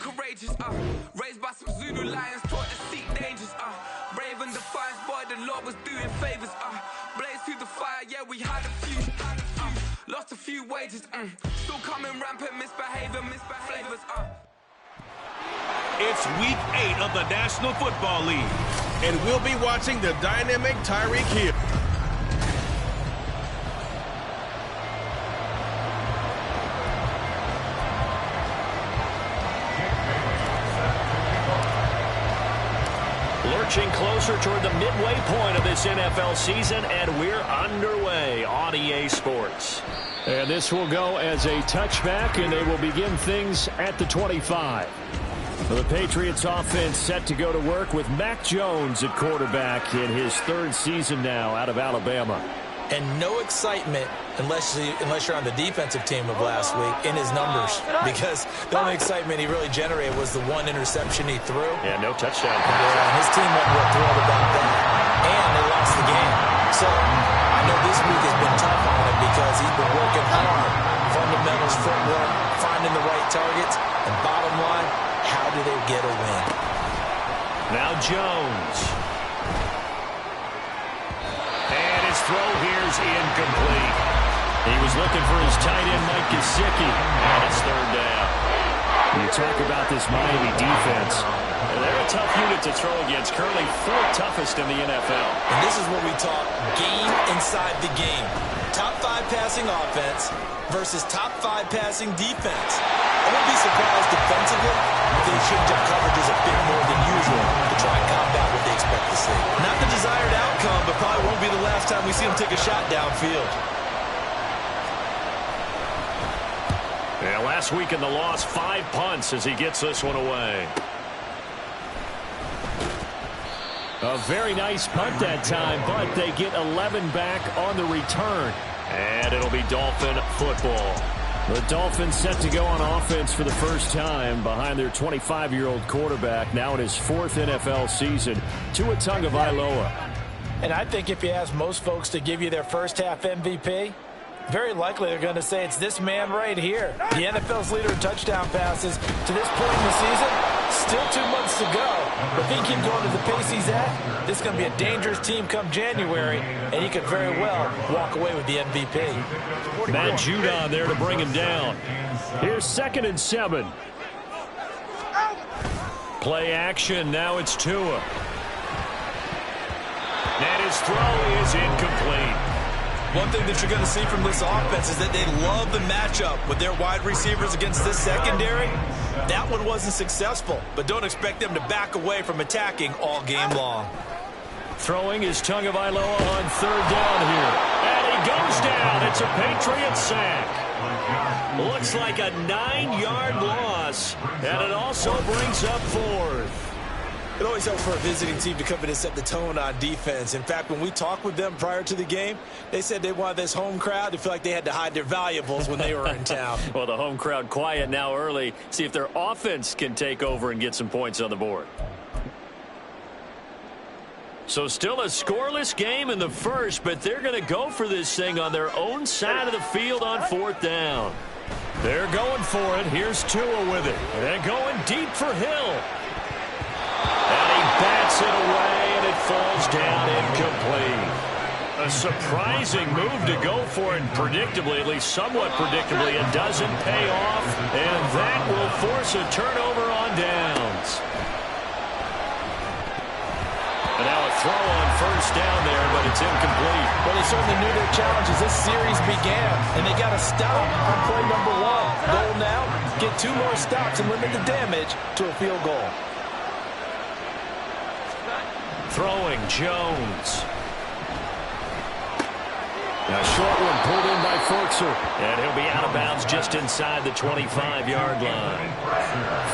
courageous, raised by some Zulu lions, taught to seek dangers, brave and defiant, boy, the Lord was doing favors, blaze through the fire, yeah, we had a few, lost a few wages, still coming rampant, misbehavior, flavors, It's week 8 of the National Football League, and we'll be watching the dynamic Tyreek Hill. Lurching closer toward the midway point of this NFL season, and we're underway on EA Sports. And this will go as a touchback, and they will begin things at the 25. The Patriots offense set to go to work with Mac Jones at quarterback in his 3rd season now out of Alabama. And no excitement unless you're on the defensive team of last week in his numbers, because the only excitement he really generated was the 1 interception he threw. Yeah, no touchdown pass. Yeah, and his team wasn't real thrilled about that. And they lost the game. So I know this week has been tough on him because he's been working hard. Fundamentals, footwork, finding the right targets. And bottom line, how do they get a win? Now Jones. And his throw here's incomplete. He was looking for his tight end, Mike Gesicki, and it's 3rd down. You talk about this Miami defense. They're a tough unit to throw against, currently 4th toughest in the NFL. And this is what we talk, game inside the game. Top 5 passing offense versus top 5 passing defense. I wouldn't be surprised defensively if they change up coverages a bit more than usual to try and combat what they expect to see. Not the desired outcome, but probably won't be the last time we see them take a shot downfield. Yeah, last week in the loss, 5 punts as he gets this one away. A very nice punt that time, but they get 11 back on the return. And it'll be Dolphin football. The Dolphins set to go on offense for the first time behind their 25-year-old quarterback, now in his 4th NFL season, Tua Tagovailoa. And I think if you ask most folks to give you their first half MVP, very likely they're going to say it's this man right here. The NFL's leader in touchdown passes to this point in the season. Still 2 months to go. But if he keeps going to the pace he's at, this is going to be a dangerous team come January, and he could very well walk away with the MVP. Matt Judon there to bring him down. Here's 2nd and 7. Play action. Now it's Tua. And his throw is incomplete. One thing that you're going to see from this offense is that they love the matchup with their wide receivers against this secondary. That one wasn't successful, but don't expect them to back away from attacking all game long. Throwing is Tagovailoa on 3rd down here. And he goes down. It's a Patriot sack. Looks like a 9-yard loss, and it also brings up 4th. It always helps for a visiting team to come in and set the tone on defense. In fact, when we talked with them prior to the game, they said they wanted this home crowd to feel like they had to hide their valuables when they were in town. Well, the home crowd quiet now early. See if their offense can take over and get some points on the board. So still a scoreless game in the first, but they're going to go for this thing on their own side of the field on 4th down. They're going for it. Here's Tua with it. They're going deep for Hill. And he bats it away, and it falls down incomplete. A surprising move to go for it, predictably, at least somewhat predictably. It doesn't pay off, and that will force a turnover on downs. And now a throw on 1st down there, but it's incomplete. Well, they certainly knew their challenge as this series began, and they got a stop on play number 1. Goal now, get 2 more stops and limit the damage to a field goal. Throwing Jones. A short one pulled in by Forkser. And he'll be out of bounds just inside the 25-yard line.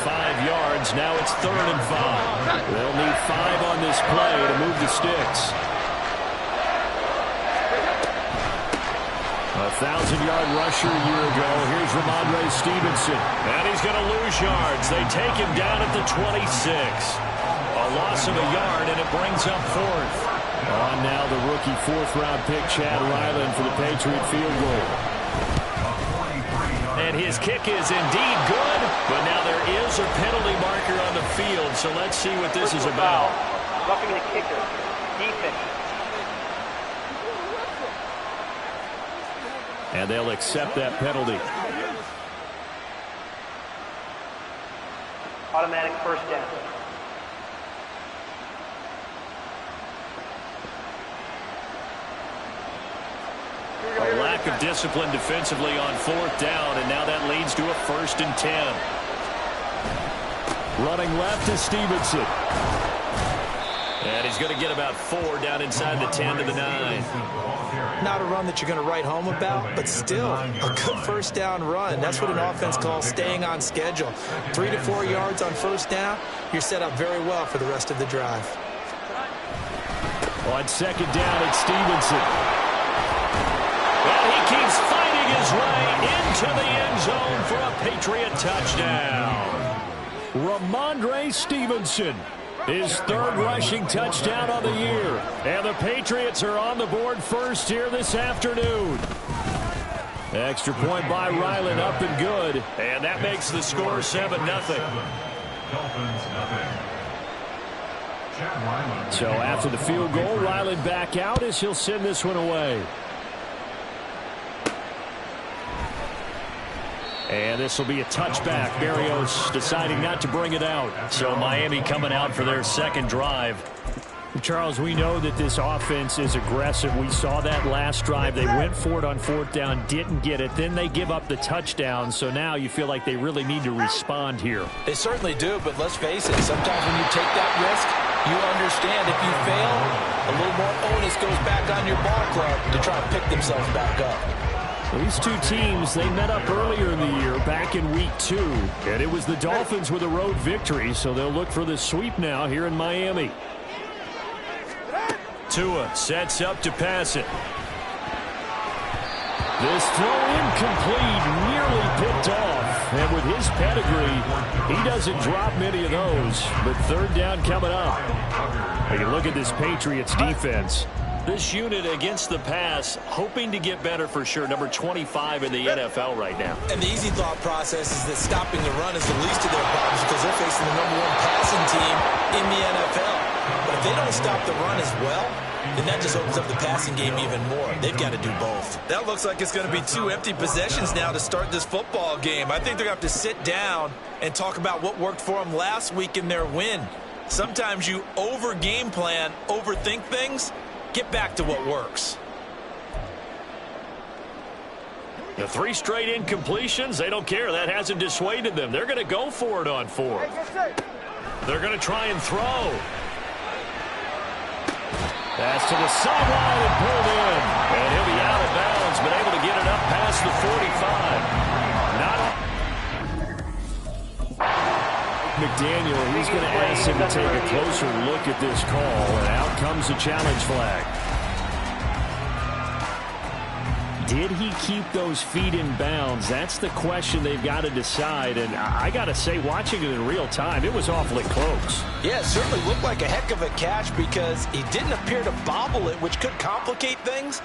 5 yards. Now it's 3rd and 5. They'll need 5 on this play to move the sticks. A 1,000-yard rusher a year ago. Here's Ramondre Stevenson. And he's going to lose yards. They take him down at the 26. A loss of a yard, and it brings up 4th. On now the rookie 4th-round pick, Chad Ryland, for the Patriot field goal. And his kick is indeed good. But now there is a penalty marker on the field, so let's see what this is about. Roughing the kicker. Defense. And they'll accept that penalty. Automatic first down. A lack of discipline defensively on 4th down, and now that leads to a 1st and 10. Running left is Stevenson. And he's going to get about 4 down inside the 10 to the 9. Not a run that you're going to write home about, but still a good 1st down run. That's what an offense calls staying on schedule. 3 to 4 yards on 1st down, you're set up very well for the rest of the drive. On 2nd down, it's Stevenson. And he keeps fighting his way into the end zone for a Patriot touchdown. Ramondre Stevenson, his 3rd rushing touchdown on the year. And the Patriots are on the board first here this afternoon. Extra point by Ryland, up and good. And that makes the score 7-0. So after the field goal, Ryland back out as he'll send this one away. And this will be a touchback. Berrios deciding not to bring it out. So Miami coming out for their 2nd drive. Charles, we know that this offense is aggressive. We saw that last drive. They went for it on 4th down, didn't get it. Then they give up the touchdown. So now you feel like they really need to respond here. They certainly do, but let's face it. Sometimes when you take that risk, you understand if you fail, a little more onus goes back on your ball club to try and pick themselves back up. These two teams, they met up earlier in the year, back in week 2. And it was the Dolphins with a road victory, so they'll look for the sweep now here in Miami. Tua sets up to pass it. This throw incomplete, nearly picked off. And with his pedigree, he doesn't drop many of those. But 3rd down coming up. Take a look at this Patriots defense. This unit against the pass, hoping to get better for sure. Number 25 in the NFL right now. And the easy thought process is that stopping the run is the least of their problems because they're facing the #1 passing team in the NFL. But if they don't stop the run as well, then that just opens up the passing game even more. They've got to do both. That looks like it's going to be 2 empty possessions now to start this football game. I think they're going to have to sit down and talk about what worked for them last week in their win. Sometimes you over-game plan, overthink things. Get back to what works. The 3 straight incompletions, they don't care. That hasn't dissuaded them. They're going to go for it on 4th. They're going to try and throw. Pass to the sideline and pulled in. And he'll be out of bounds, but able to get it up past the 45. McDaniel, he's going to ask him to take a closer look at this call, and out comes the challenge flag. Did he keep those feet in bounds? That's the question they've got to decide, and I got to say, watching it in real time, it was awfully close. Yeah, it certainly looked like a heck of a catch because he didn't appear to bobble it, which could complicate things.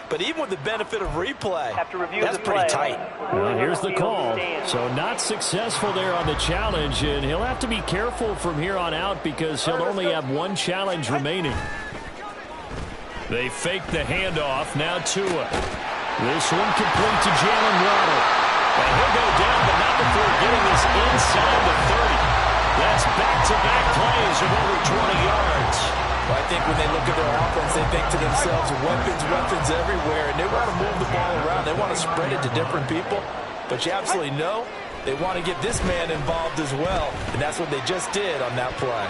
But even with the benefit of replay, that's pretty tight. Well, here's the call. So not successful there on the challenge, and he'll have to be careful from here on out because he'll only have 1 challenge remaining. They fake the handoff. Now Tua. This one complete to Jalen Waddle. And he'll go down, but not before getting this inside the 30. That's back-to-back plays of over 20 yards. Well, I think when they look at their offense, they think to themselves, weapons everywhere, and they want to move the ball around. They want to spread it to different people. But you absolutely know they want to get this man involved as well, and that's what they just did on that play.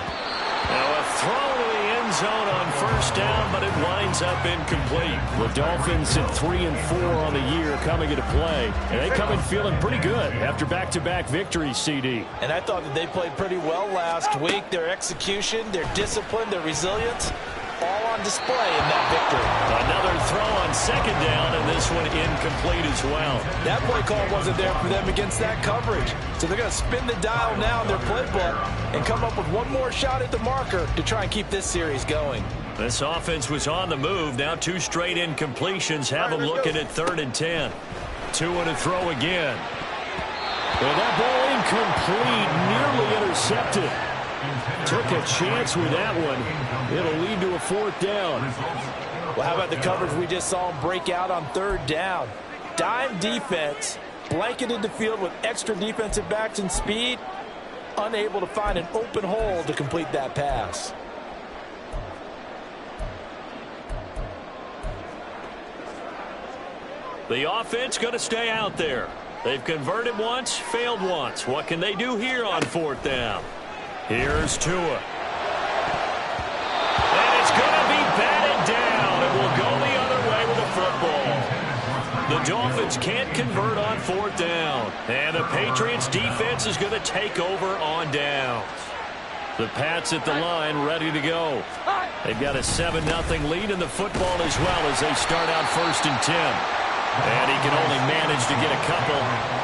Now a throw to the end zone on 1st down, but it winds up incomplete. The Dolphins at 3-4 on the year coming into play, and they come in feeling pretty good after back-to-back victories, CD. And I thought that they played pretty well last week. Their execution, their discipline, their resilience, all on display in that victory. Another throw on 2nd down, and this one incomplete as well. That play call wasn't there for them against that coverage. So they're going to spin the dial now in their playbook and come up with 1 more shot at the marker to try and keep this series going. This offense was on the move. Now 2 straight incompletions have them looking at 3rd and 10. Tua to throw again. And that ball incomplete, nearly intercepted. Took a chance with that one. It'll lead to a 4th down. Well, how about the coverage we just saw him break out on 3rd down? Dime defense, blanketed the field with extra defensive backs and speed, unable to find an open hole to complete that pass. The offense going to stay out there. They've converted once, failed once. What can they do here on 4th down? Here's Tua. And it's going to be batted down. It will go the other way with the football. The Dolphins can't convert on 4th down. And the Patriots defense is going to take over on downs. The Pats at the line ready to go. They've got a 7-0 lead in the football as well as they start out 1st and 10. And he can only manage to get a couple.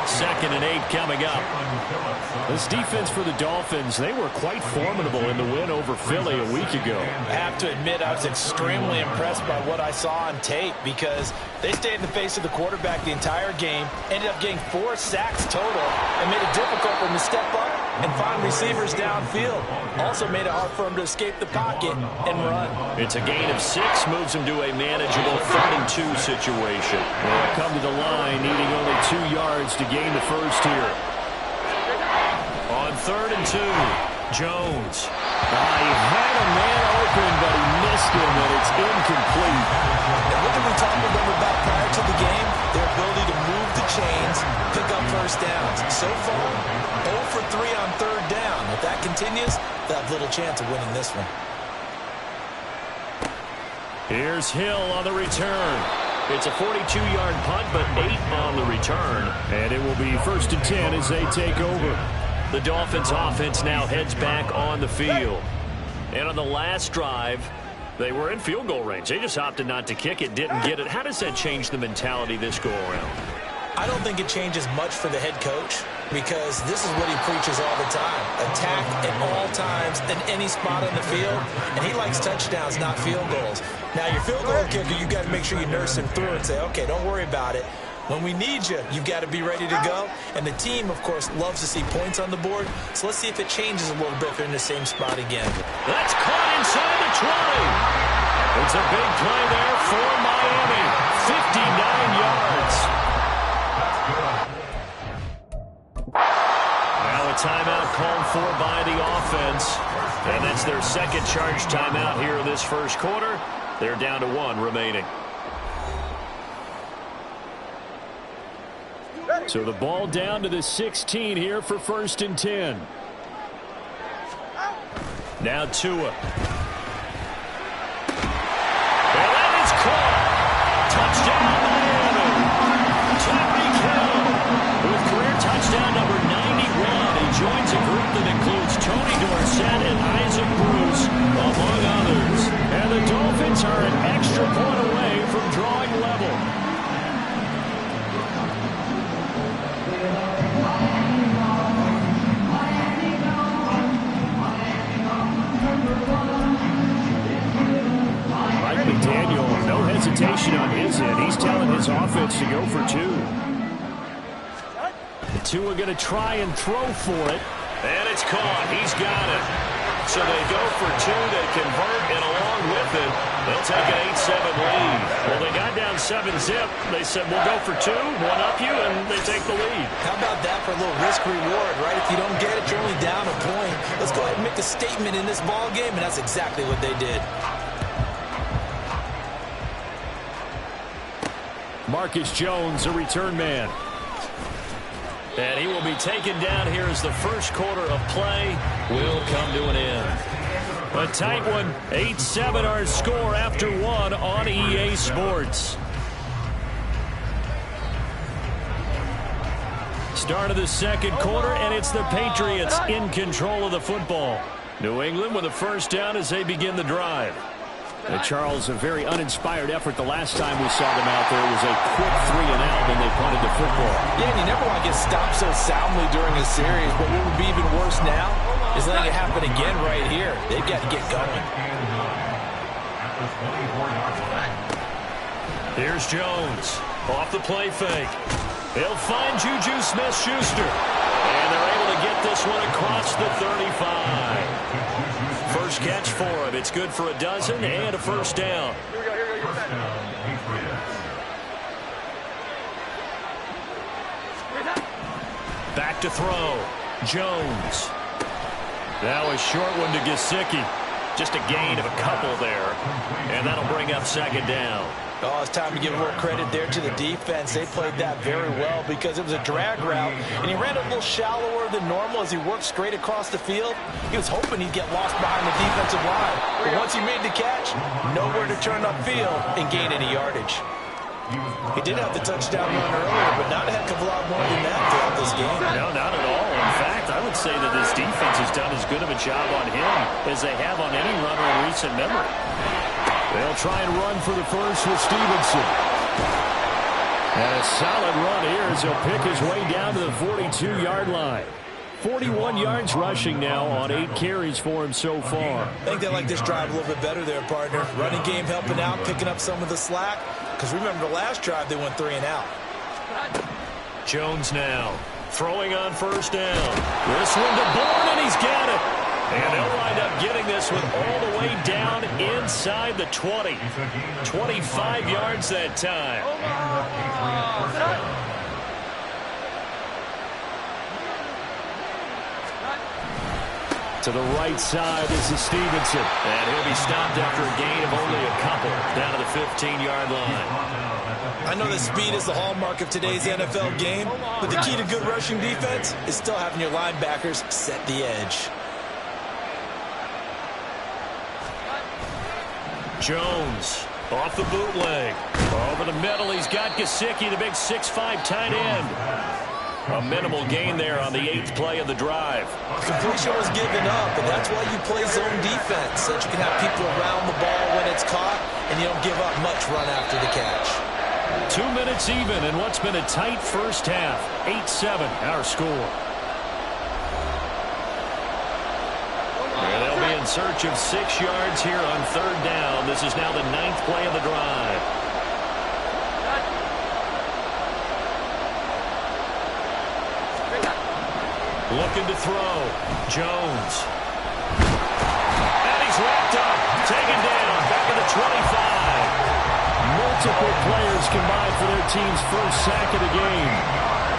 2nd and 8 coming up. This defense for the Dolphins, they were quite formidable in the win over Philly a week ago. I have to admit, I was extremely impressed by what I saw on tape because they stayed in the face of the quarterback the entire game, ended up getting 4 sacks total, and made it difficult for him to step up and find receivers downfield. Also made it hard for him to escape the pocket and run. It's a gain of 6, moves him to a manageable 3rd and 2 situation. They'll come to the line, needing only 2 yards to gain the first here. On 3rd and 2, Jones. He had a man open, but he missed him, and it's incomplete. And what did we talk with them about prior to the game? Their ability to move the chains, pick up 1st downs. So far, 0 for 3 on 3rd down. If that continues, they'll have little chance of winning this one. Here's Hill on the return. It's a 42-yard punt, but 8 on the return. And it will be 1st and 10 as they take over. The Dolphins offense now heads back on the field. And on the last drive, they were in field goal range. They just opted not to kick it, didn't get it. How does that change the mentality this go around? I don't think it changes much for the head coach because this is what he preaches all the time. Attack at all times in any spot on the field. And he likes touchdowns, not field goals. Now, your field goal kicker, you've got to make sure you nurse him through and say, okay, don't worry about it. When we need you, you've got to be ready to go. And the team, of course, loves to see points on the board. So let's see if it changes a little bit if they're in the same spot again. That's caught inside the 20. It's a big play there for Miami. 59 yards. Now a timeout called for by the offense. And that's their 2nd charge timeout here in this 1st quarter. They're down to 1 remaining. So the ball down to the 16 here for 1st and 10. Now Tua. And that is caught. Touchdown Miami. Tyreek Hill with career touchdown number 91. He joins a group that includes Tony Dorsett and Isaac Bruce, among others. And the Dolphins are an extra point away from drawing level. Mike McDaniel, no hesitation on his end. He's telling his offense to go for 2. Tua going to try and throw for it. And it's caught. He's got it. So they go for 2. They convert, and along with it, they'll take an 8-7 lead. Well, they got down 7-zip. They said, we'll go for 2, one up you, and they take the lead. How about that for a little risk-reward, right? If you don't get it, you're only down a point. Let's go ahead and make a statement in this ball game, and that's exactly what they did. Marcus Jones, a return man. And he will be taken down here as the 1st quarter of play will come to an end. A tight one, 8-7 our score after 1 on EA Sports. Start of the 2nd quarter, and it's the Patriots in control of the football. New England with a 1st down as they begin the drive. Charles, a very uninspired effort the last time we saw them out there. It was a quick 3-and-out, and they punted the football. Yeah, and you never want to get stopped so soundly during a series, but what would be even worse now is letting it happen again right here. They've got to get going. Here's Jones. Off the play fake. He'll find Juju Smith-Schuster. And they're able to get this one across the 35. First catch for him. It's good for a dozen and a first down. Back to throw. Jones. Now a short one to Gesicki. Just a gain of a couple there. And that'll bring up second down. Oh, it's time to give a little credit there to the defense. They played that very well because it was a drag route, and he ran a little shallower than normal as he worked straight across the field. He was hoping he'd get lost behind the defensive line. But once he made the catch, nowhere to turn upfield and gain any yardage. He did have the touchdown run earlier, but not a heck of a lot more than that throughout this game. No, not at all. In fact, I would say that this defense has done as good of a job on him as they have on any runner in recent memory. They'll try and run for the first with Stevenson. And a solid run here as he'll pick his way down to the 42-yard line. 41 yards rushing now on 8 carries for him so far. I think they like this drive a little bit better there, partner. Running game helping out, picking up some of the slack. Because remember, the last drive they went 3 and out. Jones now throwing on first down. This one to Bourne, and he's got it. And they'll wind up getting this one all the way down inside the 20. 25 yards that time. To the right side, this is Stevenson. And he'll be stopped after a gain of only a couple down to the 15-yard line. I know that speed is the hallmark of today's NFL game, but the key to good rushing defense is still having your linebackers set the edge. Jones off the bootleg. Over the middle, he's got Gesicki, the big 6'5" tight end. A minimal gain there on the 8th play of the drive. Completion was given up, but that's why you play zone defense, so that you can have people around the ball when it's caught, and you don't give up much run after the catch. 2 minutes even in what's been a tight first half. 8-7, our score. And they'll be in search of 6 yards here on third down. This is now the 9th play of the drive. Looking to throw. Jones. And he's wrapped up. Taken down. Back at the 25. Multiple players combined for their team's first sack of the game.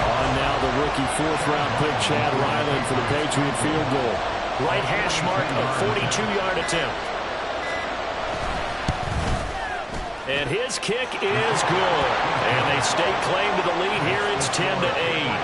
On now the rookie 4th-round pick, Chad Ryland, for the Patriot field goal. Right hash mark, a 42-yard attempt. And his kick is good. And they stake claim to the lead here. It's 10-8.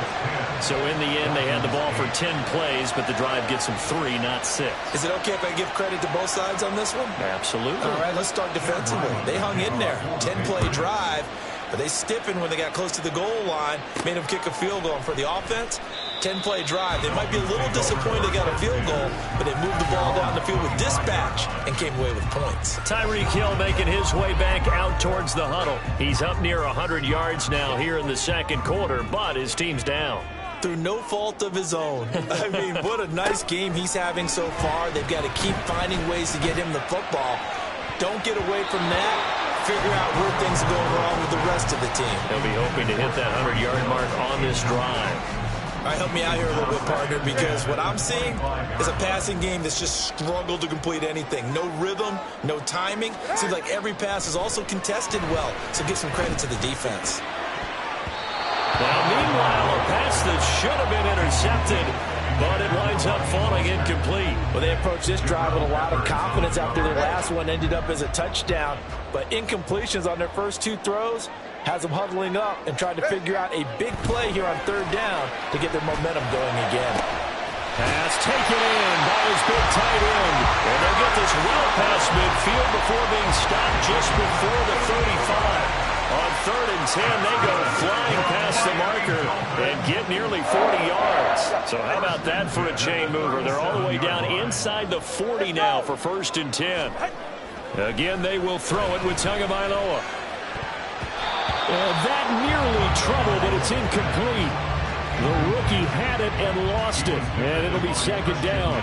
So in the end, they had the ball for 10 plays, but the drive gets them 3, not 6. Is it okay if I give credit to both sides on this one? Absolutely. All right, let's start defensively. They hung in there. 10-play drive, but they stiffened when they got close to the goal line, made them kick a field goal. And for the offense, 10-play drive. They might be a little disappointed they got a field goal, but they moved the ball down the field with dispatch and came away with points. Tyreek Hill making his way back out towards the huddle. He's up near 100 yards now here in the second quarter, but his team's down. Through no fault of his own. I mean, what a nice game he's having so far. They've got to keep finding ways to get him the football. Don't get away from that. Figure out where things are going wrong with the rest of the team. They'll be hoping to hit that 100-yard mark on this drive. All right, help me out here a little bit, partner, because what I'm seeing is a passing game that's just struggled to complete anything. No rhythm, no timing. Seems like every pass is also contested well, so give some credit to the defense. Now, meanwhile, a pass that should have been intercepted, but it winds up falling incomplete. Well, they approached this drive with a lot of confidence after their last one ended up as a touchdown, but incompletions on their first 2 throws has them huddling up and trying to figure out a big play here on third down to get their momentum going again. Pass taken in by his big tight end. And they'll get this well past midfield before being stopped just before the 35. On 3rd and 10, they go flying past the marker and get nearly 40 yards. So how about that for a chain mover? They're all the way down inside the 40 now for 1st and 10. Again, they will throw it with Tagovailoa. That nearly trouble, but it's incomplete. The rookie had it and lost it, and it'll be 2nd down.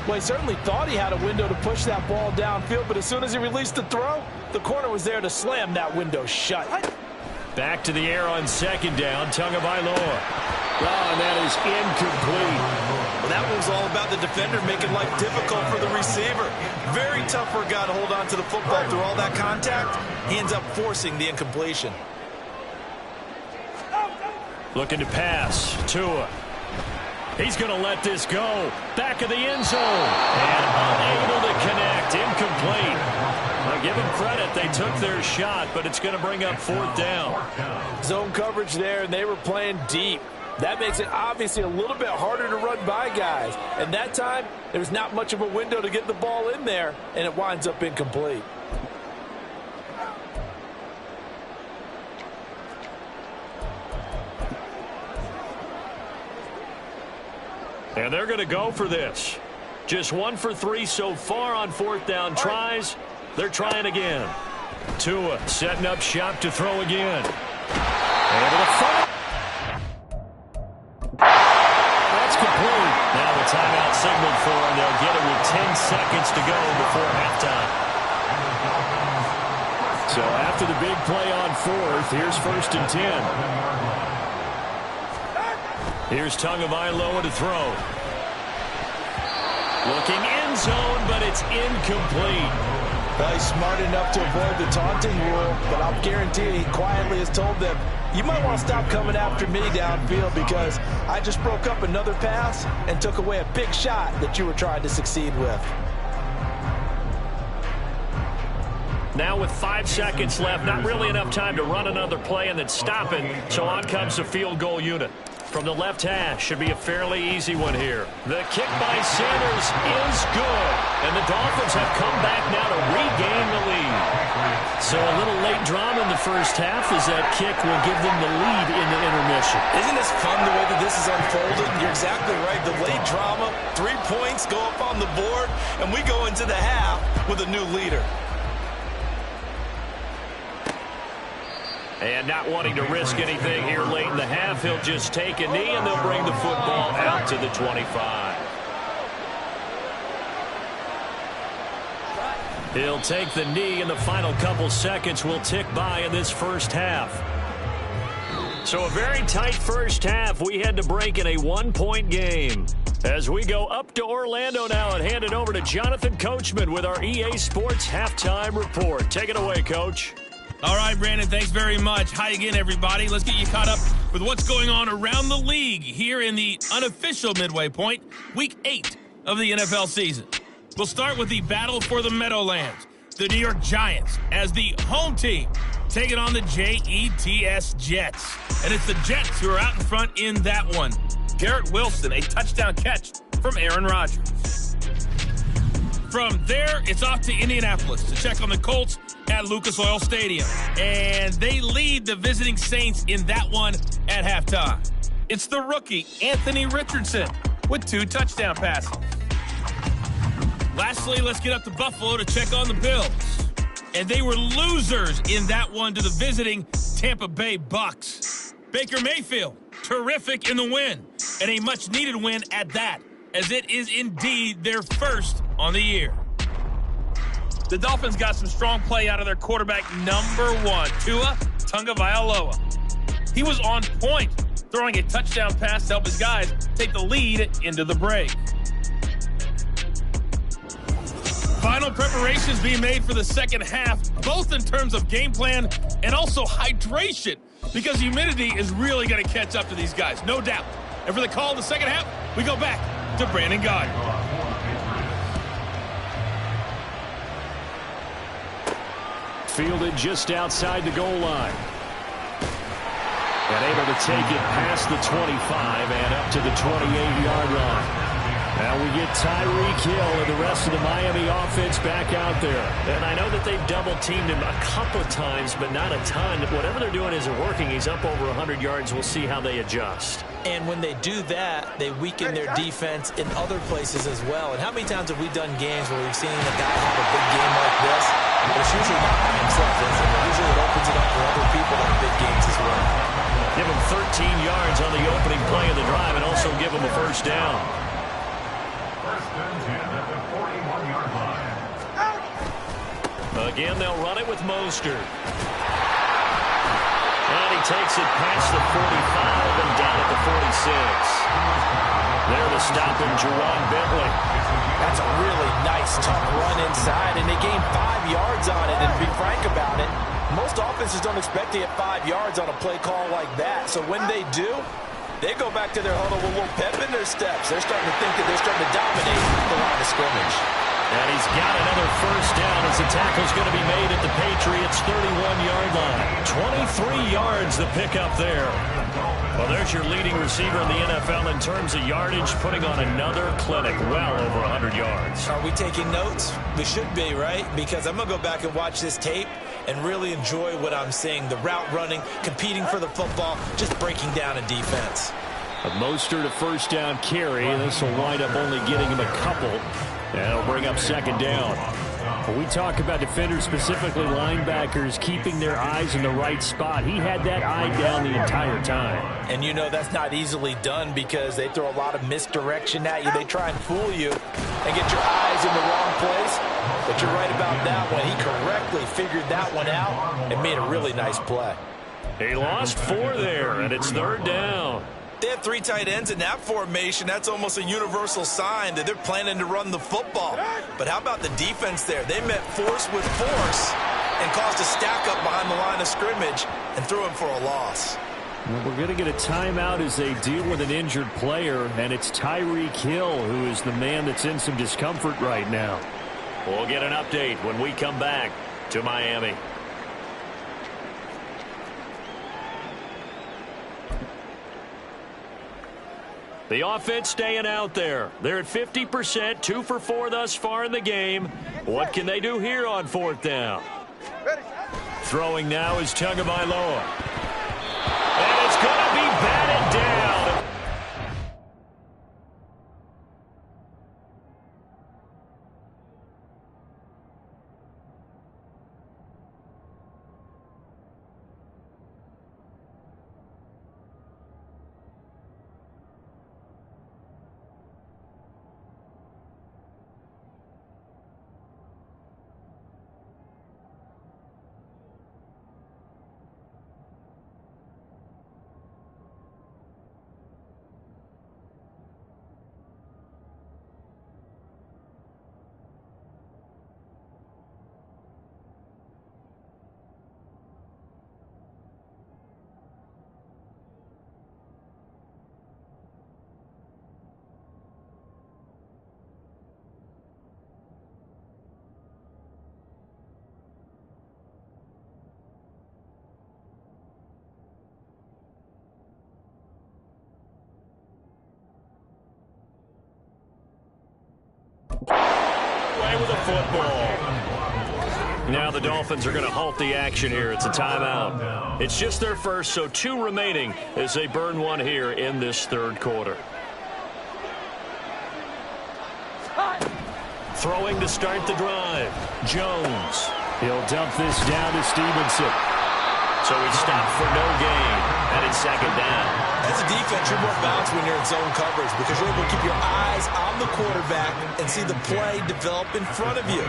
Well, he certainly thought he had a window to push that ball downfield, but as soon as he released the throw, the corner was there to slam that window shut. Back to the air on second down, Tagovailoa. Oh, and that is incomplete. Well, that was all about the defender making life difficult for the receiver. Very tough for a guy to hold on to the football through all that contact. He ends up forcing the incompletion. Looking to pass. Tua. He's going to let this go. Back of the end zone. And unable to connect. Incomplete. I'll give them credit. They took their shot, but it's going to bring up fourth down. Zone coverage there, and they were playing deep. That makes it obviously a little bit harder to run by guys. And that time, there was not much of a window to get the ball in there, and it winds up incomplete. And they're going to go for this. Just 1 for 3 so far on fourth down tries. They're trying again. Tua setting up shop to throw again. Able to fire. That's complete. Now the timeout signaled for, and they'll get it with 10 seconds to go before halftime. So after the big play on fourth, here's 1st and 10. Here's Tagovailoa to throw. Looking end zone, but it's incomplete. Well, he's smart enough to avoid the taunting rule, but I'll guarantee he quietly has told them, you might want to stop coming after me downfield because I just broke up another pass and took away a big shot that you were trying to succeed with. Now with 5 seconds left, not really enough time to run another play and then stop it, so on comes the field goal unit. From the left hash, should be a fairly easy one here. The kick by Sanders is good, and the Dolphins have come back now to regain the lead. So a little late drama in the first half as that kick will give them the lead in the intermission. Isn't this fun the way that this is unfolded? You're exactly right. The late drama, 3 points go up on the board, and we go into the half with a new leader. And not wanting to risk anything here late in the half, he'll just take a knee, and they'll bring the football out to the 25. He'll take the knee, and the final couple seconds will tick by in this first half. So a very tight first half. We had to break in a 1-point game. As we go up to Orlando now and hand it over to Jonathan Coachman with our EA Sports Halftime Report. Take it away, Coach. All right, Brandon, thanks very much. Hi again, everybody. Let's get you caught up with what's going on around the league here in the unofficial midway point, Week 8 of the NFL season. We'll start with the battle for the Meadowlands. The New York Giants, as the home team, taking on the Jets Jets. And it's the Jets who are out in front in that one. Garrett Wilson, a touchdown catch from Aaron Rodgers. From there, it's off to Indianapolis to check on the Colts at Lucas Oil Stadium. And they lead the visiting Saints in that one at halftime. It's the rookie, Anthony Richardson, with 2 touchdown passes. Lastly, let's get up to Buffalo to check on the Bills. And they were losers in that one to the visiting Tampa Bay Bucks. Baker Mayfield, terrific in the win, and a much-needed win at that, as it is indeed their first on the year. The Dolphins got some strong play out of their quarterback, number 1, Tua Tagovailoa. He was on point, throwing a touchdown pass to help his guys take the lead into the break. Final preparations being made for the second half, both in terms of game plan and also hydration, because humidity is really going to catch up to these guys, no doubt. And for the call of the second half, we go back to Brandon Goddard. Fielded just outside the goal line. And able to take it past the 25 and up to the 28-yard line. Now we get Tyreek Hill and the rest of the Miami offense back out there. And I know that they've double-teamed him a couple of times, but not a ton. Whatever they're doing isn't working. He's up over 100 yards. We'll see how they adjust. And when they do that, they weaken their defense in other places as well. And how many times have we done games where we've seen a guy have a big game like this? But it's usually not by himself, is it? Usually it opens it up for other people to have big games as well. Give him 13 yards on the opening play of the drive and also give him a first down. Again, they'll run it with Mostert. And he takes it past the 45 and down at the 46. There to stop him, Jerron Bentley. That's a really nice, tough run inside, and they gained 5 yards on it. And to be frank about it, most offenses don't expect to get 5 yards on a play call like that. So when they do, they go back to their huddle with a little pep in their steps. They're starting to think that they're starting to dominate the line of scrimmage. And he's got another first down as the tackle's going to be made at the Patriots' 31-yard line. 23 yards the pickup there. Well, there's your leading receiver in the NFL in terms of yardage, putting on another clinic, well over 100 yards. Are we taking notes? We should be, right? Because I'm going to go back and watch this tape and really enjoy what I'm seeing. The route running, competing for the football, just breaking down a defense. A Mostert a first down carry. This will wind up only getting him a couple. And it'll bring up second down. When we talk about defenders, specifically linebackers, keeping their eyes in the right spot, he had that eye down the entire time. And you know that's not easily done because they throw a lot of misdirection at you. They try and fool you and get your eyes in the wrong place. But you're right about that one. He correctly figured that one out and made a really nice play. He lost 4 there, and it's third down. They have 3 tight ends in that formation. That's almost a universal sign that they're planning to run the football. But how about the defense there? They met force with force and caused a stack up behind the line of scrimmage and threw him for a loss. Well, we're going to get a timeout as they deal with an injured player, and it's Tyreek Hill who is the man that's in some discomfort right now. We'll get an update when we come back to Miami. The offense staying out there. They're at 50%, 2 for 4 thus far in the game. What can they do here on 4th down? Throwing now is Tagovailoa. And it's going to be batted down. Away with the football. Now the Dolphins are going to halt the action here. It's a timeout. It's just their first, so 2 remaining as they burn 1 here in this third quarter. Throwing to start the drive. Jones. He'll dump this down to Stevenson. So he stopped for no gain, and it's second down. As a defense, you're more balanced when you're in zone coverage because you're able to keep your eyes on the quarterback and see the play develop in front of you.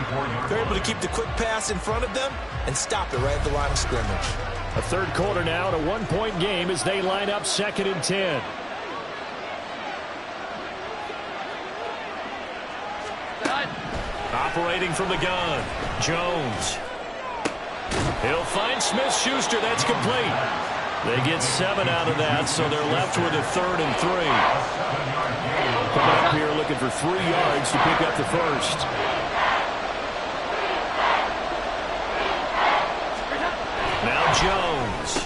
They're able to keep the quick pass in front of them and stop it right at the line of scrimmage. A third quarter now, and a 1-point game as they line up 2nd and 10. Operating from the gun, Jones. He'll find Smith-Schuster. That's complete. They get 7 out of that, so they're left with a 3rd and 3. Coming up here looking for 3 yards to pick up the first. Now Jones.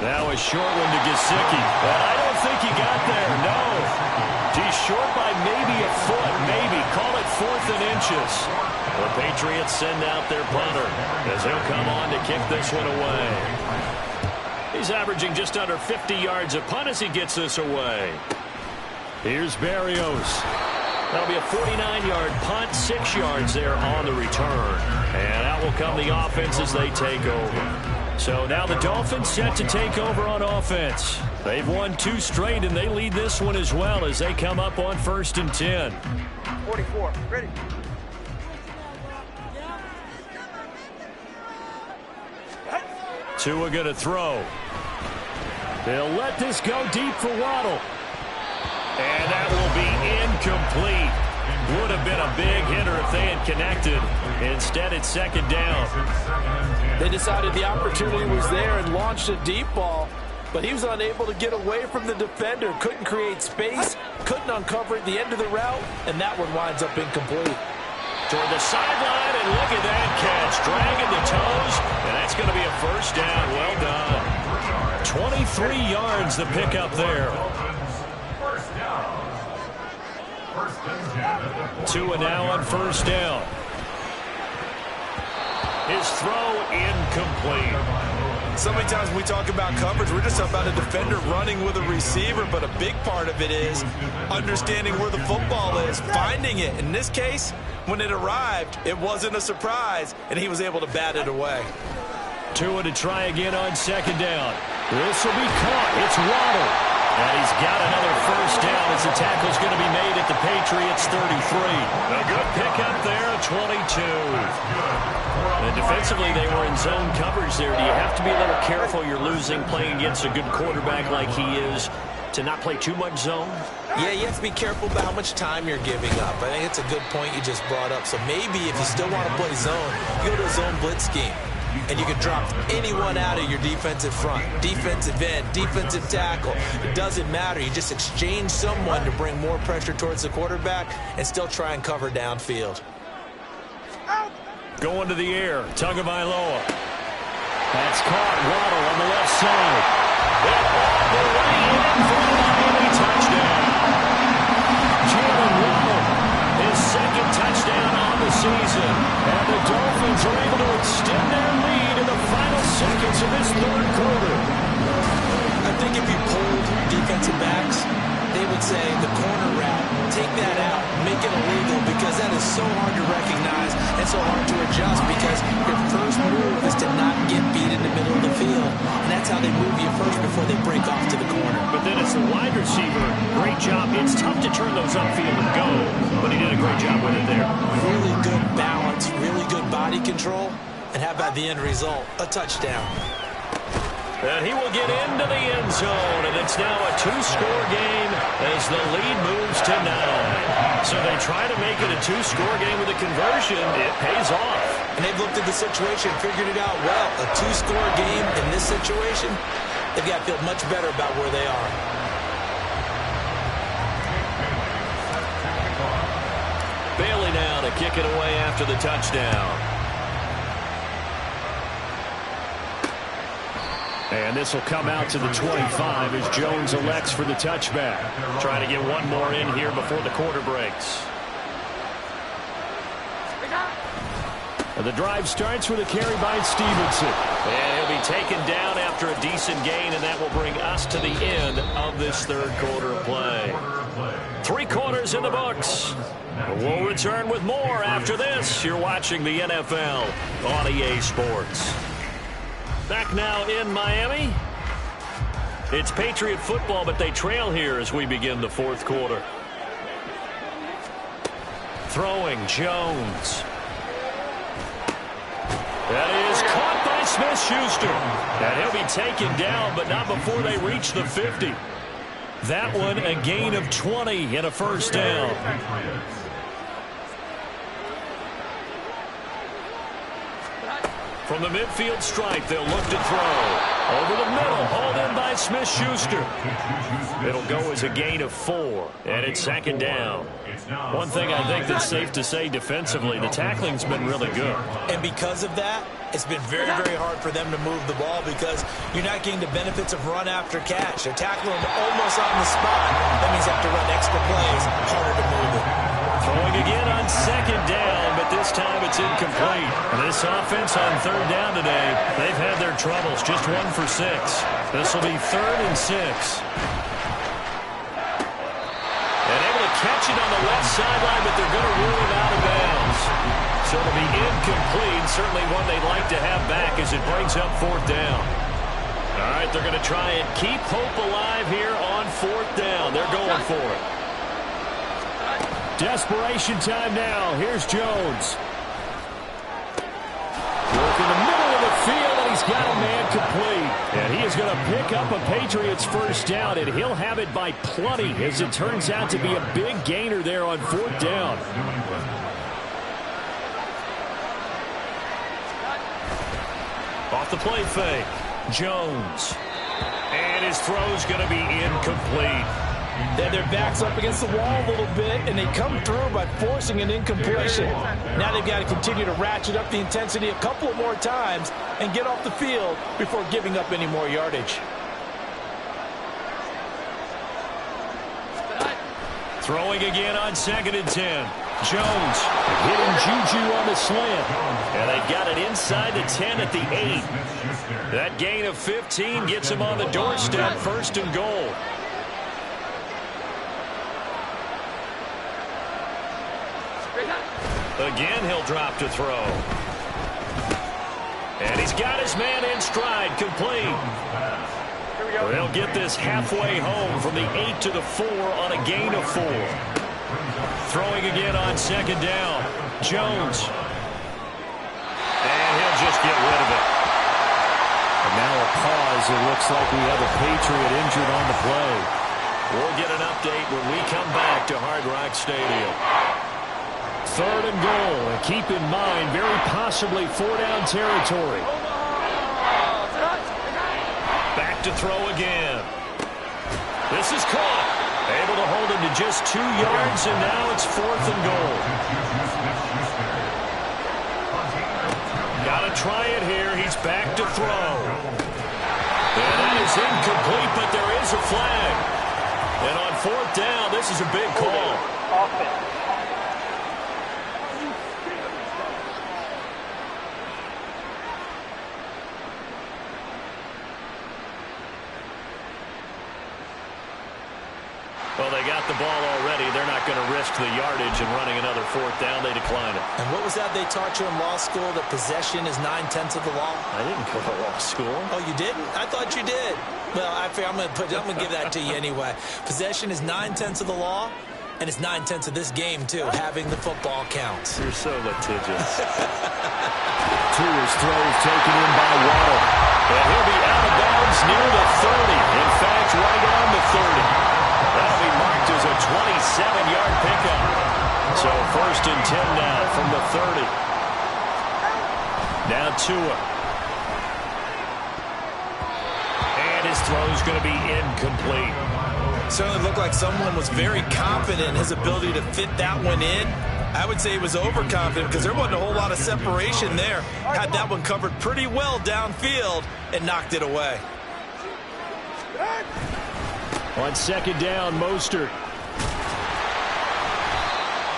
Now a short one to Gesicki. But I don't think he got there, no. He's short by maybe a foot, maybe. Call it 4th and inches. The Patriots send out their punter as he'll come on to kick this one away. He's averaging just under 50 yards a punt as he gets this away. Here's Berrios. That'll be a 49-yard punt, 6 yards there on the return. And out will come the offense as they take over. So now the Dolphins set to take over on offense. They've won 2 straight, and they lead this one as well as they come up on 1st and 10. 44, ready. Tua going to throw. They'll let this go deep for Waddle. And that will be incomplete. Would have been a big hitter if they had connected. Instead, it's second down. They decided the opportunity was there and launched a deep ball, but he was unable to get away from the defender, couldn't create space, couldn't uncover at the end of the route, and that one winds up incomplete. Toward the sideline, and look at that catch. Dragging the toes, and that's going to be a first down. Well done. 23 yards the pickup there. Tua now on first down. His throw incomplete. So many times when we talk about coverage, we're just talking about a defender running with a receiver, but a big part of it is understanding where the football is, finding it. In this case, when it arrived, it wasn't a surprise, and he was able to bat it away. Tua to try again on second down. This will be caught. It's Waddle. And he's got another first down as the tackle's going to be made at the Patriots 33. A good pickup there, 22. And defensively, they were in zone coverage there. Do you have to be a little careful? You're losing playing against a good quarterback like he is to not play too much zone? Yeah, you have to be careful about how much time you're giving up. I think it's a good point you just brought up. So maybe if you still want to play zone, you go to a zone blitz scheme. And you can drop anyone out of your defensive front, defensive end, defensive tackle. It doesn't matter. You just exchange someone to bring more pressure towards the quarterback and still try and cover downfield. Going to the air, Tagovailoa. That's caught. Waddle on the left side. And all the way in for the Miami touchdown. Jalen Waddle, his second touchdown on the season. And the Dolphins are able to extend their lead in the final seconds of this third quarter. I think if you pulled defensive backs, they would say the corner route, take that out, make it illegal, because that is so hard to recognize and so hard to adjust, because your first move is to not get beat in the middle of the field. And that's how they move you first before they break off to the corner. But then it's the wide receiver. Great job. It's tough to turn those upfield and go, but he did a great job with it there. Really good balance, really good body control, and how about the end result? A touchdown. And he will get into the end zone, and it's now a two-score game as the lead moves to 9. So they try to make it a two-score game with a conversion. It pays off. And they've looked at the situation, figured it out well. A two-score game in this situation, they've got to feel much better about where they are. Bailey now to kick it away after the touchdown. And this will come out to the 25 as Jones elects for the touchback. Trying to get one more in here before the quarter breaks. And the drive starts with a carry by Stevenson. And he'll be taken down after a decent gain, and that will bring us to the end of this third quarter of play. 3 quarters in the books. We'll return with more after this. You're watching the NFL on EA Sports. Back now in Miami. It's Patriot football, but they trail here as we begin the fourth quarter. Throwing Jones. That is caught by Smith-Schuster. And he'll be taken down, but not before they reach the 50. That one a gain of 20 and a first down. From the midfield stripe, they'll look to throw. Over the middle, hauled in by Smith-Schuster. It'll go as a gain of 4, and it's second down. One thing I think that's safe to say defensively, the tackling's been really good. And because of that, it's been very, very hard for them to move the ball because you're not getting the benefits of run after catch. They're tackling almost on the spot. That means you have to run extra plays, harder to move it. Throwing again on second down, but this time it's incomplete. This offense on third down today, they've had their troubles. Just 1 for 6. This will be 3rd and 6. And able to catch it on the left sideline, but they're going to rule him out of bounds. So it'll be incomplete. Certainly one they'd like to have back as it brings up 4th down. All right, they're going to try and keep hope alive here on 4th down. They're going for it. Desperation time now. Here's Jones. Work in the middle of the field, and he he's got a man complete. And he is going to pick up a Patriots first down, and he'll have it by plenty, as it turns out to be a big gainer there on 4th down. Off the play fake, Jones. And his throw's going to be incomplete. Then their backs up against the wall a little bit, and they come through by forcing an incompletion. Now they've got to continue to ratchet up the intensity a couple of more times and get off the field before giving up any more yardage. Throwing again on 2nd and 10. Jones hitting Juju on the slant. And they got it inside the 10 at the 8. That gain of 15 gets him on the doorstep, 1st and goal. Again, he'll drop to throw. And he's got his man in stride, complete. They'll get this halfway home from the 8 to the 4 on a gain of 4. Throwing again on 2nd down. Jones. And he'll just get rid of it. And now a pause. It looks like we have a Patriot injured on the play. We'll get an update when we come back to Hard Rock Stadium. 3rd and goal. And keep in mind, very possibly 4-down territory. Back to throw again. This is caught. Able to hold him to just 2 yards, and now it's 4th and goal. Got to try it here. He's back to throw. And that is incomplete, but there is a flag. And on 4th down, this is a big call. Offense. Well, they got the ball already. They're not going to risk the yardage and running another 4th down. They decline it. And what was that they taught you in law school, that possession is 9/10 of the law? I didn't go to law school. Oh, you didn't? I thought you did. Well, I'm going to give that to you anyway. Possession is 9/10 of the law, and it's 9/10 of this game, too. Having the football counts. You're so litigious. Tour's throw is taken in by Waddle. And he'll be out of bounds near the 30. In fact, right on the 30. That'll be marked as a 27-yard pickup. So 1st and 10 now from the 30. Now Tua. And his throw's going to be incomplete. Certainly looked like someone was very confident in his ability to fit that one in. I would say he was overconfident because there wasn't a whole lot of separation there. Had that one covered pretty well downfield and knocked it away. On 2nd down, Mostert.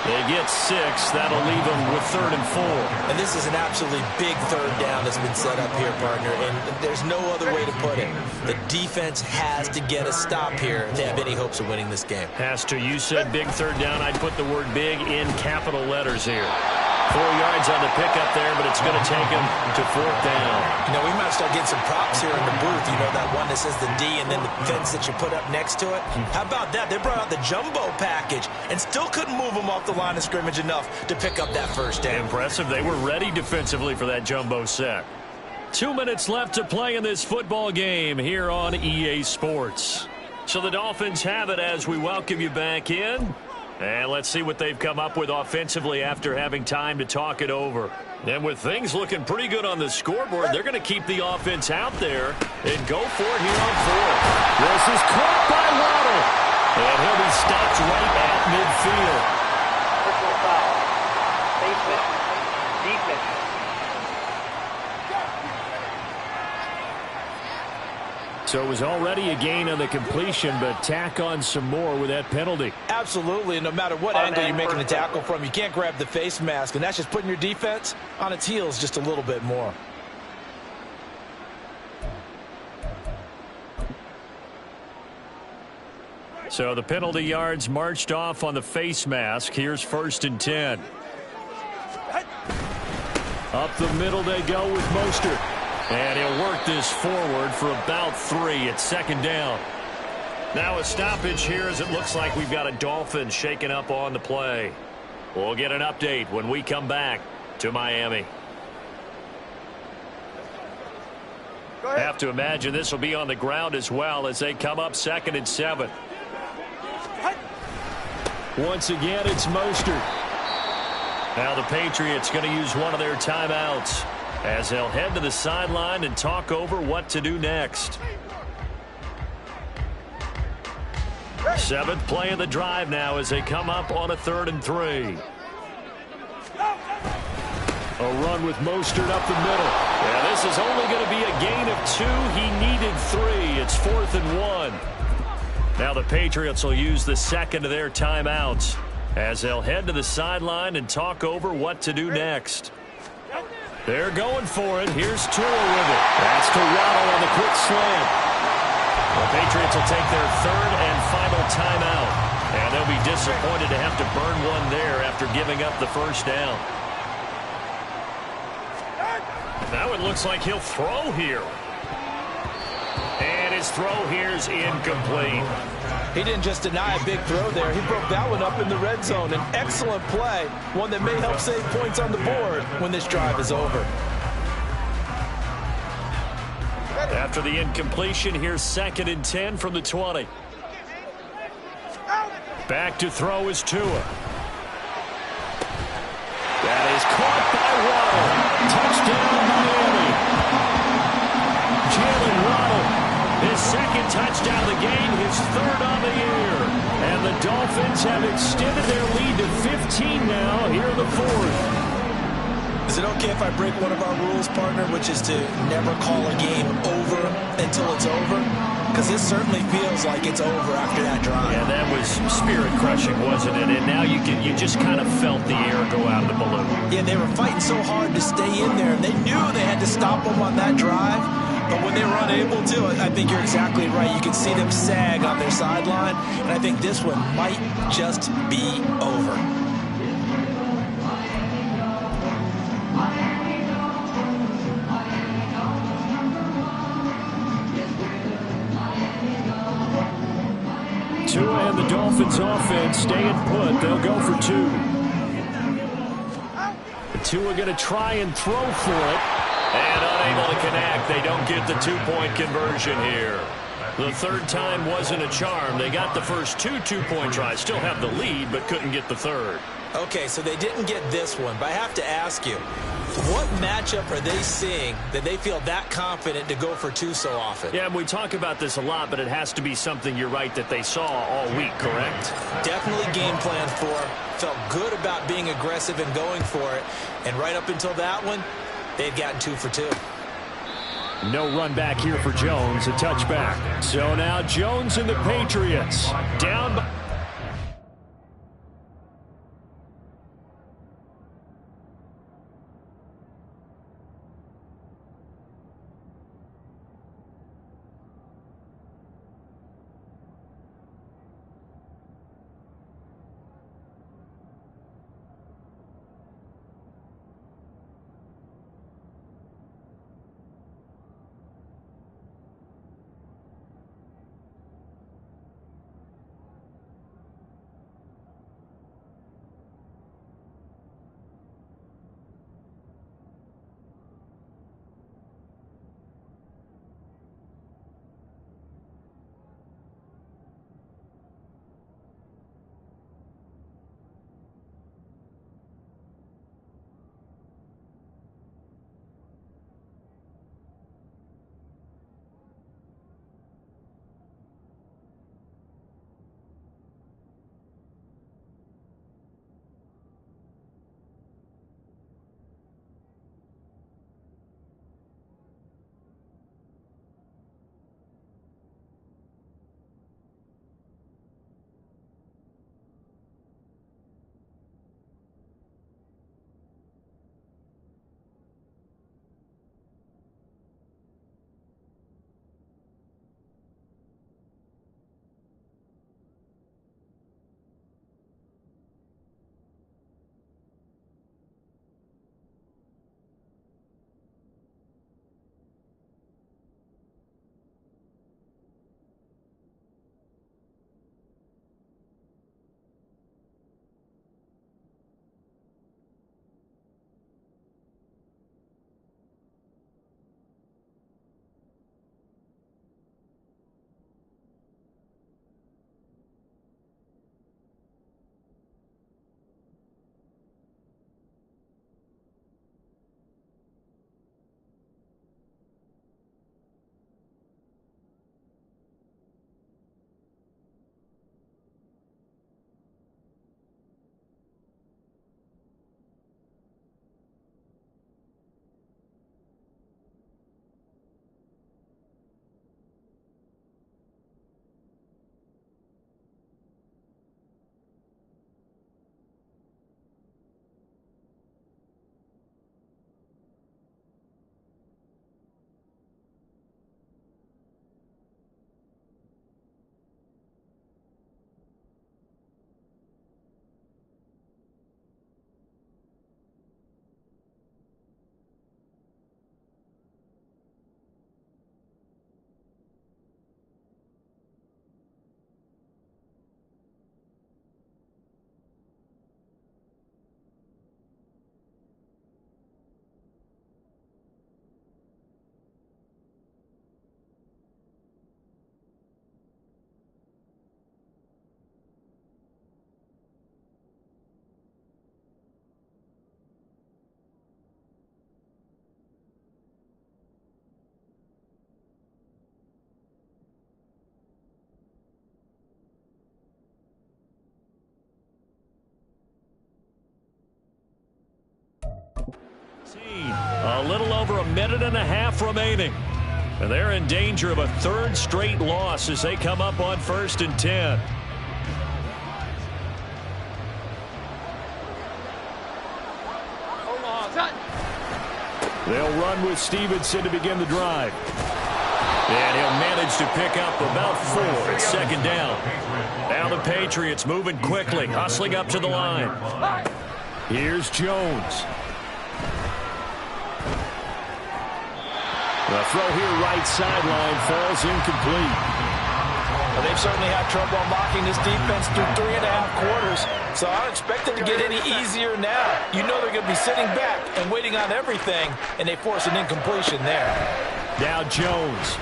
They get 6. That'll leave them with 3rd and 4. And this is an absolutely big 3rd down that's been set up here, partner. And there's no other way to put it. The defense has to get a stop here if they have any hopes of winning this game. Has to. You said big 3rd down. I'd put the word big in capital letters here. 4 yards on the pickup there, but it's going to take him to 4th down. You know, we might start getting some props here in the booth. You know, that one that says the D and then the fence that you put up next to it. How about that? They brought out the jumbo package and still couldn't move them off the line of scrimmage enough to pick up that 1st down. Impressive. They were ready defensively for that jumbo sack. 2 minutes left to play in this football game here on EA Sports. So the Dolphins have it as we welcome you back in. And let's see what they've come up with offensively after having time to talk it over. And with things looking pretty good on the scoreboard, they're going to keep the offense out there and go for it here on 4th. This is caught by Waddle. And he'll be stopped right at midfield. Personal foul. Basement. Defense. So it was already a gain on the completion, but tack on some more with that penalty. Absolutely, and no matter what angle you're making the tackle from, you can't grab the face mask, and that's just putting your defense on its heels just a little bit more. So the penalty yards marched off on the face mask. Here's 1st and 10. Up the middle they go with Mostert. And he'll work this forward for about 3 at 2nd down. Now a stoppage here as it looks like we've got a Dolphin shaking up on the play. We'll get an update when we come back to Miami. Have to imagine this will be on the ground as well as they come up 2nd and 7. Once again, it's Mostert. Now the Patriots going to use one of their timeouts as they'll head to the sideline and talk over what to do next. 7th play of the drive now as they come up on a 3rd and 3. A run with Mostert up the middle. Yeah, this is only going to be a gain of 2. He needed 3. It's 4th and 1. Now the Patriots will use the 2nd of their timeouts as they'll head to the sideline and talk over what to do next. They're going for it. Here's Tua with it. That's to Waddle on the quick slant. The Patriots will take their 3rd and final timeout. And they'll be disappointed to have to burn one there after giving up the first down. Now it looks like he'll throw here. And his throw here's incomplete. He didn't just deny a big throw there. He broke that one up in the red zone. An excellent play, one that may help save points on the board when this drive is over. After the incompletion, here's 2nd and 10 from the 20. Back to throw is Tua. That is caught by Waddle. Touchdown, Miami. Jalen Waddle, his 2nd touchdown of the game, his 3rd on the year. And the Dolphins have extended their lead to 15 now here in the 4th. Is it okay if I break one of our rules, partner, which is to never call a game over until it's over? Because this certainly feels like it's over after that drive. Yeah, that was spirit-crushing, wasn't it? And now you just kind of felt the air go out of the balloon. Yeah, they were fighting so hard to stay in there, and they knew they had to stop them on that drive. But when they were unable to, I think you're exactly right. You could see them sag on their sideline, and I think this one might just be over. Tua and the Dolphins offense staying put. They'll go for 2. Tua going to try and throw for it. And unable to connect. They don't get the 2-point conversion here. The 3rd time wasn't a charm. They got the first 2 2-point tries. Still have the lead, but couldn't get the 3rd. Okay, so they didn't get this one, but I have to ask you, what matchup are they seeing that they feel that confident to go for 2 so often? Yeah, we talk about this a lot, but it has to be something, you're right, that they saw all week, correct? Definitely game plan for, felt good about being aggressive and going for it, and right up until that one, they'd gotten 2 for 2. No run back here for Jones, a touchback. So now Jones and the Patriots down by... A little over a minute and a half remaining. And they're in danger of a third straight loss as they come up on 1st and 10. They'll run with Stevenson to begin the drive. And he'll manage to pick up about 4 at 2nd down. Now the Patriots moving quickly, hustling up to the line. Here's Jones. The throw here right sideline falls incomplete. Well, they've certainly had trouble unlocking this defense through 3.5 quarters, so I don't expect it to get any easier now. You know they're going to be sitting back and waiting on everything, and they force an incompletion there. Now Jones.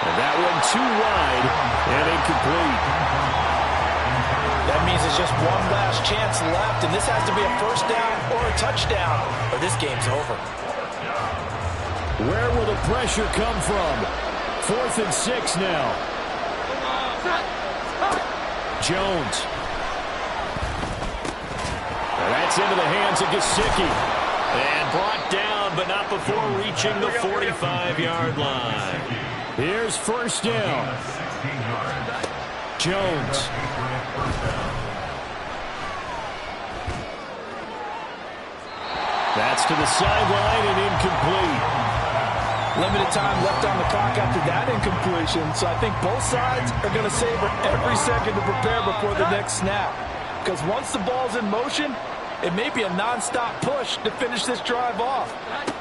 And that one too wide and incomplete. That means it's just one last chance left, and this has to be a 1st down or a touchdown, or this game's over. Where will the pressure come from? 4th and 6 now. Jones. And that's into the hands of Gesicki. And brought down, but not before reaching the 45-yard line. Here's 1st down. Jones. That's to the sideline and incomplete. Limited time left on the clock after that incompletion, so I think both sides are going to savor every second to prepare before the next snap. Because once the ball's in motion, it may be a non-stop push to finish this drive off.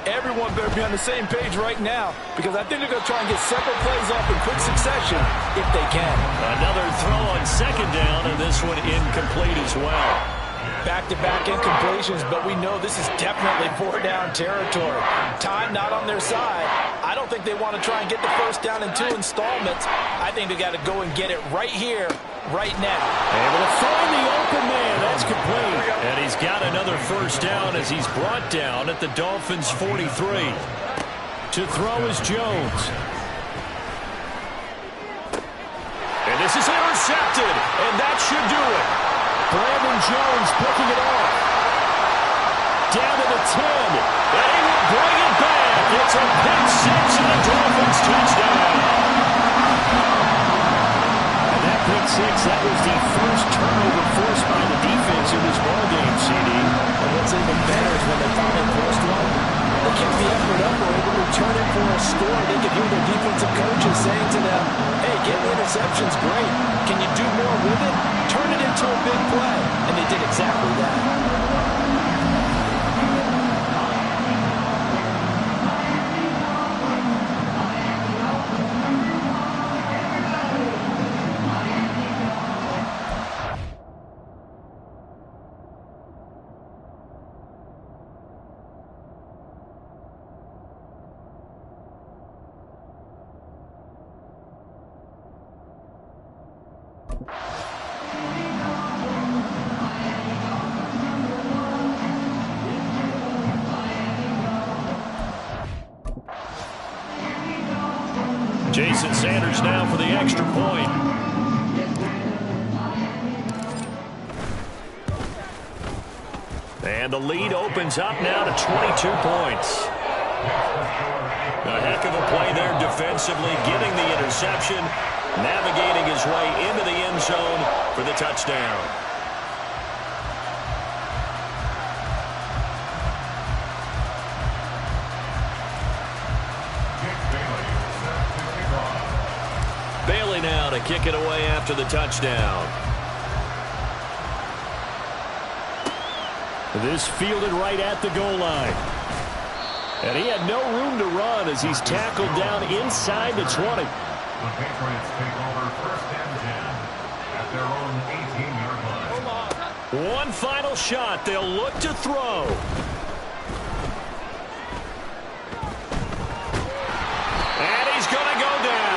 Everyone better be on the same page right now, because I think they're going to try and get several plays off in quick succession if they can. Another throw on 2nd down, and this one incomplete as well. Back-to-back incompletions, but we know this is definitely 4-down territory. Time not on their side. I don't think they want to try and get the 1st down in 2 installments. I think they got to go and get it right here, right now. Able to find the open man. That's complete. And he's got another 1st down as he's brought down at the Dolphins' 43. To throw is Jones. And this is intercepted, and that should do it. Brandon Jones picking it off. Down to the 10. And he will bring it back. It's a pick 6 and a Dolphins touchdown. And that pick 6, that was the first turnover forced by the defense in this ballgame, CD. And what's even better is when they finally forced one, they kept the effort up, were able to return it for a score. They could hear their defensive coaches saying to them, hey, getting interceptions, great. Can you do more with it? Turn it into a big play. And they did exactly that. Jason Sanders now for the extra point. And the lead opens up now to 22 points. A heck of a play there defensively, getting the interception, navigating his way into the end zone for the touchdown. Bailey now to kick it away after the touchdown. This fielded right at the goal line. And he had no room to run as he's tackled down inside the 20. The Patriots take over 1st and 10 at their own 18-yard line. One final shot. They'll look to throw. And he's going to go down.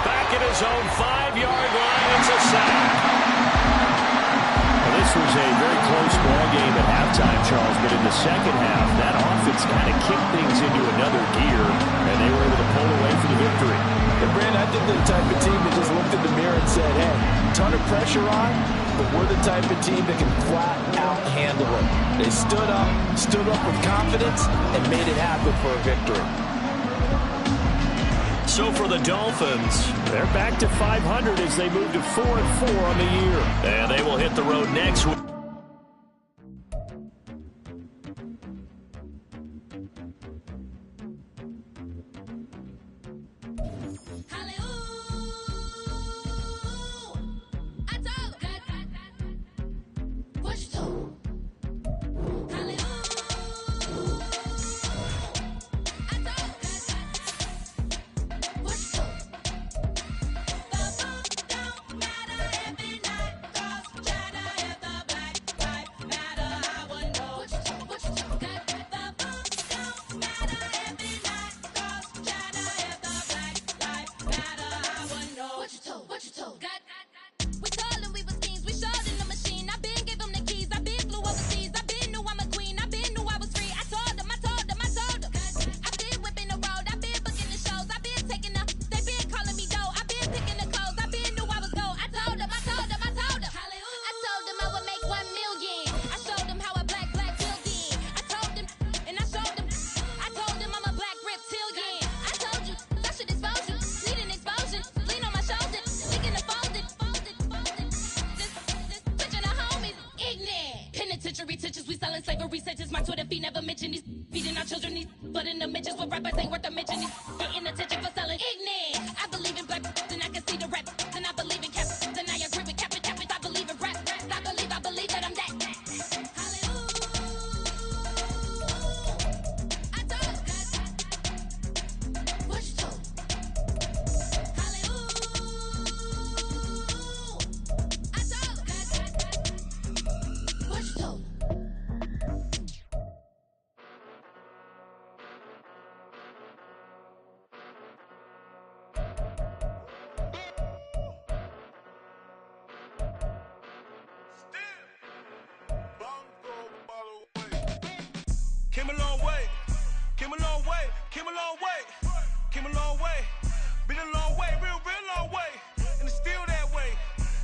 Back at his own 5-yard line. It's a sack. Well, this was a very close ball game at halftime, Charles, but in the second half, that offense kind of kicked things into another gear, and they were able to pull away for the victory. And Brandon, I think they're the type of team that just looked in the mirror and said, hey, ton of pressure on, but we're the type of team that can flat out handle it. They stood up with confidence, and made it happen for a victory. So for the Dolphins, They're back to 500 as they move to 4-4 on the year. and they will hit the road next week. We selling slavery sentences. My Twitter feed never mention these. Feeding our children these. But in the mentions with rappers ain't worth a mention. These getting attention for selling ignorant. I believe in black and I can see the rap. And I believe in cap. And I agree with cap. I believe in rap. I believe that I'm that. Came a long way, came a long way, came a long way, came a long way, been a long way, real long way, and it's still that way,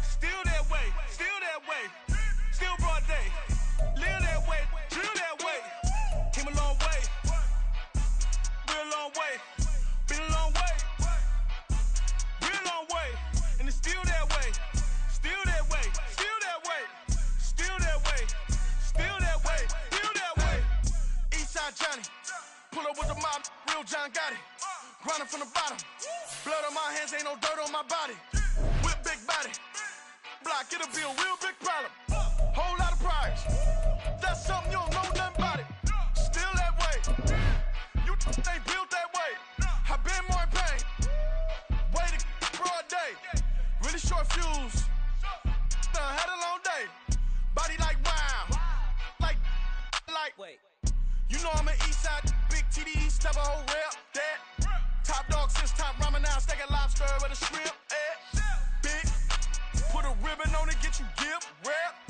still that way, still that way, still broad day, live that way, chill that way, came a long way, real long way, been a long way, real long way, and it's still that way, still that way, still that way, still that way, still that way, still that way. Eastside Johnny, pull up with the mob, real John Gotti. Grinding from the bottom, blood on my hands, ain't no dirt on my body. With big body, block, it'll be a real big problem. Whole lot of priors, that's something you don't know nothing about it. Still that way, you ain't built that way. I been more in pain, way to broad day. Really short fuse, had a long day. Body like wow, like, wait. You know I'm an Eastside, big TDE, step a whole rep, that. Top dog since top ramen now, steak a lobster with a shrimp, Big, put a ribbon on it, get you gift, rep.